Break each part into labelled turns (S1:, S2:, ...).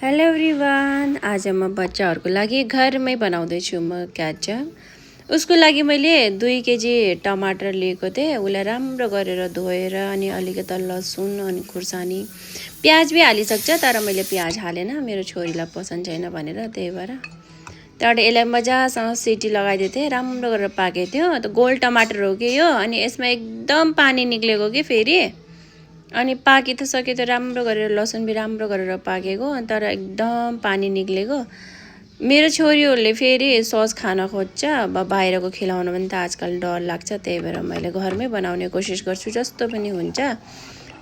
S1: Hello everyone, आज म बच्चाहरूको लागि घरमै बनाउँदैछु म केचप। उसको लागि मैले 2 केजी टमाटर लिएको थिएँ। उसलाई राम्रो गरेर धोएर अनि अलिकति लसुन अनि खुर्सानी प्याज भी हालिसक्छ, तर मैले प्याज हालेन, मेरो छोरीलाई पसन्द छैन भनेर, त्यही भएर। त्यहाँबाट यसलाई मजासँग सिटी लगाइदिएको थिएँ, राम्रो गरेर पाकेको थियो। त गोल टमाटर हो कि यो, अनि यसमा एकदम पानी निक्लेको कि फेरि, अनि पाकी त सक्यो त राम्रो गरेर लसुन भी राम्रो गरेर पाकेको, तर एकदम पानी निक्लेको। मेरो छोरीहरूले फेरि सस खान खोज्छ, बाहिरको खिलाउन पनि त आजकल डर लाग्छ, त्यही भएर मैले घरमै बनाउने कोसिस गर्छु जस्तो पनि हुन्छ।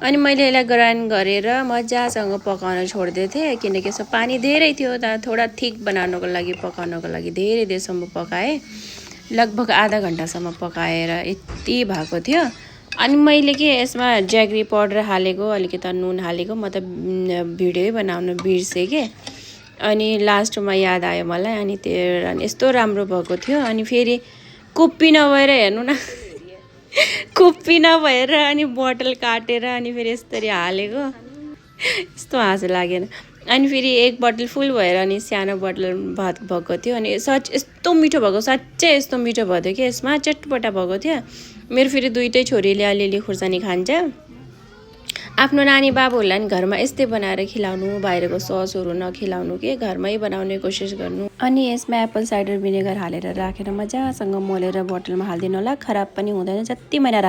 S1: अनि मैले यसलाई ग्राइन्ड गरेर मजासँग पकाउन छोड्दिएको थिएँ, किनकि यसो पानी धेरै थियो, त थोडा थिक बनाउनको लागि पकाउनको लागि धेरै देरसम्म पकाएँ। लगभग आधा घन्टासम्म पकाएर यति भएको थियो। अनि मैले के यसमा ज्याग्री पाउडर हालेको, अलिकति नुन हालेको, म त भिडियो बनाउन बिर्सेँ के। अनि लास्टमा याद आयो मलाई, अनि त्यो यस्तो राम्रो भएको थियो। अनि फेरि कुप्पी नभएर हेर्नु न, कुप्पी नभएर अनि बोतल काटेर अनि फेरि यसरी हालेको, यस्तो हाँसो लागेन। अनि फेरि एक बोतल फुल भएर अनि सानो बोतल भात भएको थियो। अनि यस्तो मिठो भएको, साँच्चै यस्तो मिठो भएको थियो कि यसमा चटपटा भएको थियो। मेरो फेरि 2टै छोरीले अलिअलि खुर्सानी खान्छ। आफ्नो नानी बाबुहरूलाई नि घरमा यस्तै बनाएर खिलाउनु, बाहिरको ससहरू नखिलाउनु, के घरमै बनाउने कोसिस गर्नु। अनि यसमा एप्पल साइडर भिनेगर हालेर राखेर मजासँग मोलेर बोतलमा हालिदिनु होला, खराब पनि हुँदैन। जति महिना